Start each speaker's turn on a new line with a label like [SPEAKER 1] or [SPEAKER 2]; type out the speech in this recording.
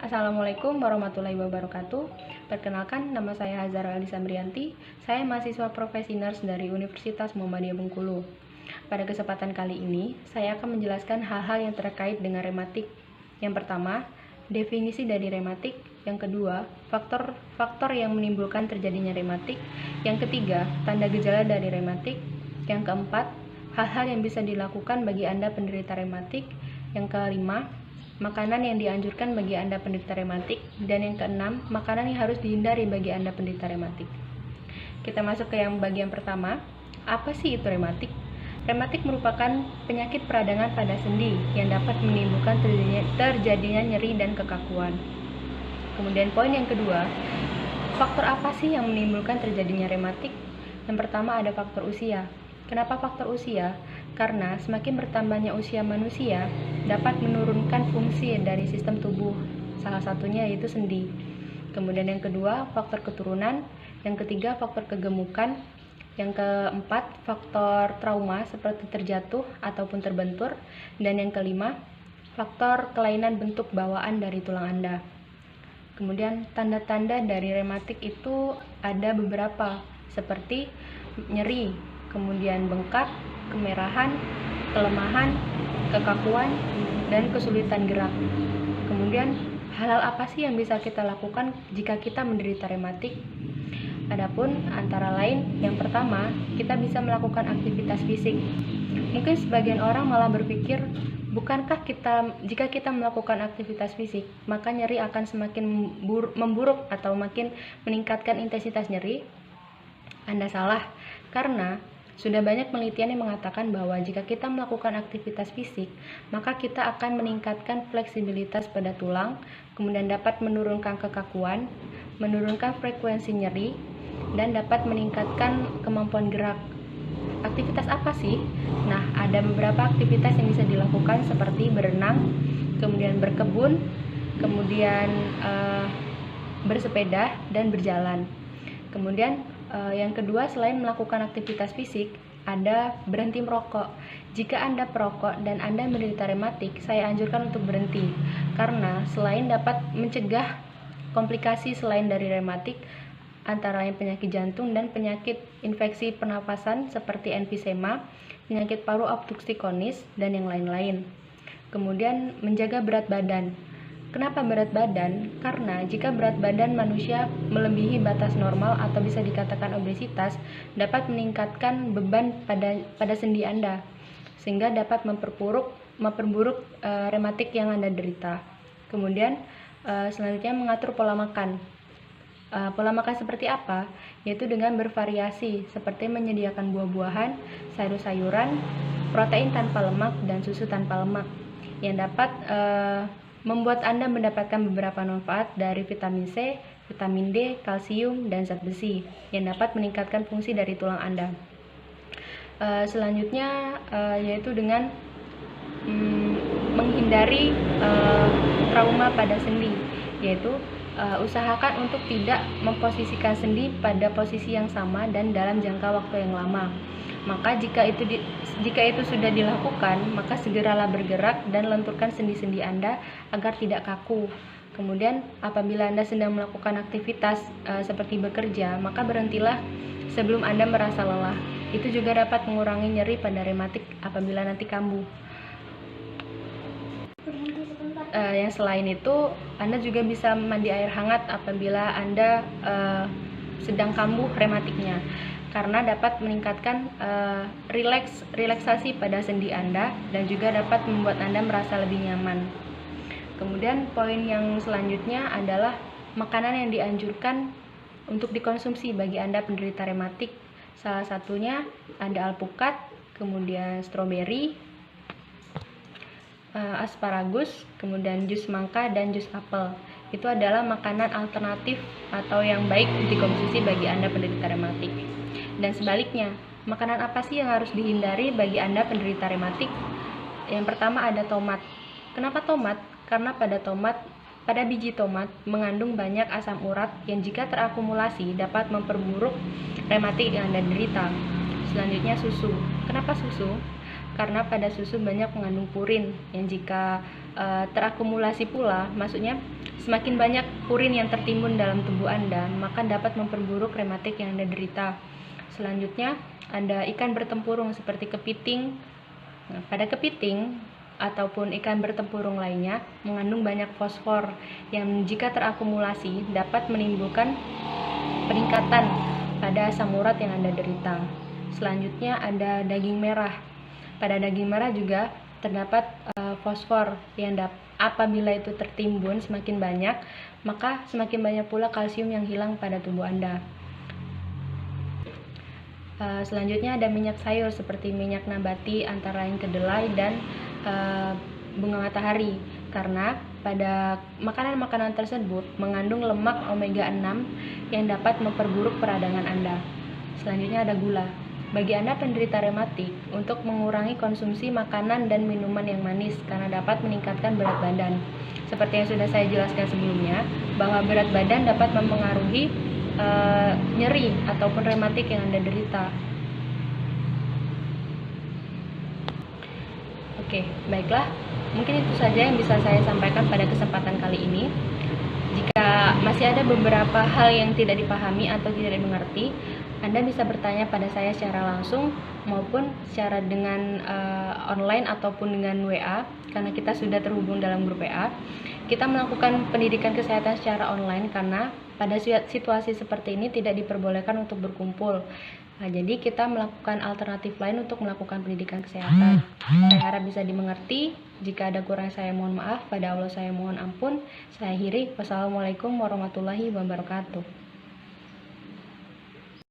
[SPEAKER 1] Assalamualaikum warahmatullahi wabarakatuh. Perkenalkan, nama saya Hazara Alisa Mrianti. Saya mahasiswa profesi nurse dari Universitas Muhammadiyah Bengkulu. Pada kesempatan kali ini, saya akan menjelaskan hal-hal yang terkait dengan rematik. Yang pertama, definisi dari rematik. Yang kedua, faktor-faktor yang menimbulkan terjadinya rematik. Yang ketiga, tanda gejala dari rematik. Yang keempat, hal-hal yang bisa dilakukan bagi Anda penderita rematik. Yang kelima, makanan yang dianjurkan bagi Anda penderita rematik. Dan yang keenam, makanan yang harus dihindari bagi Anda penderita rematik. Kita masuk ke yang bagian pertama. Apa sih itu rematik? Rematik merupakan penyakit peradangan pada sendi yang dapat menimbulkan terjadinya nyeri dan kekakuan. Kemudian poin yang kedua, faktor apa sih yang menimbulkan terjadinya rematik? Yang pertama ada faktor usia. Kenapa faktor usia? Karena semakin bertambahnya usia manusia dapat menurunkan fungsi dari sistem tubuh, salah satunya yaitu sendi. Kemudian yang kedua, faktor keturunan. Yang ketiga, faktor kegemukan. Yang keempat, faktor trauma seperti terjatuh ataupun terbentur. Dan yang kelima, faktor kelainan bentuk bawaan dari tulang Anda. Kemudian tanda-tanda dari rematik itu ada beberapa, seperti nyeri, kemudian bengkak, kemerahan, kelemahan, kekakuan, dan kesulitan gerak. Kemudian hal-hal apa sih yang bisa kita lakukan jika kita menderita rematik? Adapun antara lain, yang pertama, kita bisa melakukan aktivitas fisik. Mungkin sebagian orang malah berpikir, bukankah jika kita melakukan aktivitas fisik, maka nyeri akan semakin memburuk atau makin meningkatkan intensitas nyeri? Anda salah, karena sudah banyak penelitian yang mengatakan bahwa jika kita melakukan aktivitas fisik, maka kita akan meningkatkan fleksibilitas pada tulang, kemudian dapat menurunkan kekakuan, menurunkan frekuensi nyeri, dan dapat meningkatkan kemampuan gerak. Aktivitas apa sih? Nah, ada beberapa aktivitas yang bisa dilakukan seperti berenang, kemudian berkebun, kemudian bersepeda, dan berjalan. Kemudian yang kedua, selain melakukan aktivitas fisik, ada berhenti merokok. Jika Anda perokok dan Anda menderita rematik, saya anjurkan untuk berhenti, karena selain dapat mencegah komplikasi selain dari rematik, antara lain penyakit jantung dan penyakit infeksi pernafasan seperti emfisema, penyakit paru obstruksi kronis, dan yang lain-lain. Kemudian menjaga berat badan. Kenapa berat badan? Karena jika berat badan manusia melebihi batas normal atau bisa dikatakan obesitas, dapat meningkatkan beban pada sendi Anda, sehingga dapat memperburuk rematik yang Anda derita. Kemudian selanjutnya mengatur pola makan. Pola makan seperti apa? Yaitu dengan bervariasi, seperti menyediakan buah-buahan, sayur-sayuran, protein tanpa lemak, dan susu tanpa lemak, yang dapat membuat Anda mendapatkan beberapa manfaat dari vitamin C, vitamin D, kalsium, dan zat besi, yang dapat meningkatkan fungsi dari tulang Anda. Selanjutnya yaitu dengan menghindari trauma pada sendi, yaitu usahakan untuk tidak memposisikan sendi pada posisi yang sama dan dalam jangka waktu yang lama. Maka jika itu sudah dilakukan, maka segeralah bergerak dan lenturkan sendi-sendi Anda agar tidak kaku. Kemudian apabila Anda sedang melakukan aktivitas seperti bekerja, maka berhentilah sebelum Anda merasa lelah. Itu juga dapat mengurangi nyeri pada rematik apabila nanti kambuh. Yang selain itu, Anda juga bisa mandi air hangat apabila Anda sedang kambuh rematiknya, karena dapat meningkatkan relaksasi pada sendi Anda dan juga dapat membuat Anda merasa lebih nyaman. Kemudian poin yang selanjutnya adalah makanan yang dianjurkan untuk dikonsumsi bagi Anda penderita rematik. Salah satunya ada alpukat, kemudian stroberi, asparagus, kemudian jus mangga dan jus apel. Itu adalah makanan alternatif atau yang baik dikonsumsi bagi Anda penderita rematik. Dan sebaliknya, makanan apa sih yang harus dihindari bagi Anda penderita rematik? Yang pertama ada tomat. Kenapa tomat? Karena pada biji tomat mengandung banyak asam urat yang jika terakumulasi dapat memperburuk rematik yang Anda derita. Selanjutnya susu. Kenapa susu? Karena pada susu banyak mengandung purin yang jika terakumulasi pula, maksudnya semakin banyak urin yang tertimbun dalam tubuh Anda, maka dapat memperburuk rematik yang Anda derita. Selanjutnya, ada ikan bertempurung seperti kepiting. Nah, pada kepiting ataupun ikan bertempurung lainnya mengandung banyak fosfor yang jika terakumulasi dapat menimbulkan peningkatan pada asam urat yang Anda derita. Selanjutnya ada daging merah. Pada daging merah juga terdapat fosfor yang apabila itu tertimbun semakin banyak, maka semakin banyak pula kalsium yang hilang pada tubuh Anda. Selanjutnya ada minyak sayur seperti minyak nabati antara lain kedelai dan bunga matahari, karena pada makanan-makanan tersebut mengandung lemak omega 6 yang dapat memperburuk peradangan Anda. Selanjutnya ada gula. Bagi Anda penderita rematik, untuk mengurangi konsumsi makanan dan minuman yang manis karena dapat meningkatkan berat badan. Seperti yang sudah saya jelaskan sebelumnya, bahwa berat badan dapat mempengaruhi nyeri ataupun rematik yang Anda derita. Oke, baiklah. Mungkin itu saja yang bisa saya sampaikan pada kesempatan kali ini. Jika masih ada beberapa hal yang tidak dipahami atau tidak dimengerti, Anda bisa bertanya pada saya secara langsung maupun secara dengan online ataupun dengan WA, karena kita sudah terhubung dalam grup WA. Kita melakukan pendidikan kesehatan secara online karena pada situasi seperti ini tidak diperbolehkan untuk berkumpul. Nah, jadi kita melakukan alternatif lain untuk melakukan pendidikan kesehatan. Saya harap bisa dimengerti. Jika ada kurang saya mohon maaf, pada Allah saya mohon ampun. Saya akhiri. Wassalamualaikum warahmatullahi wabarakatuh.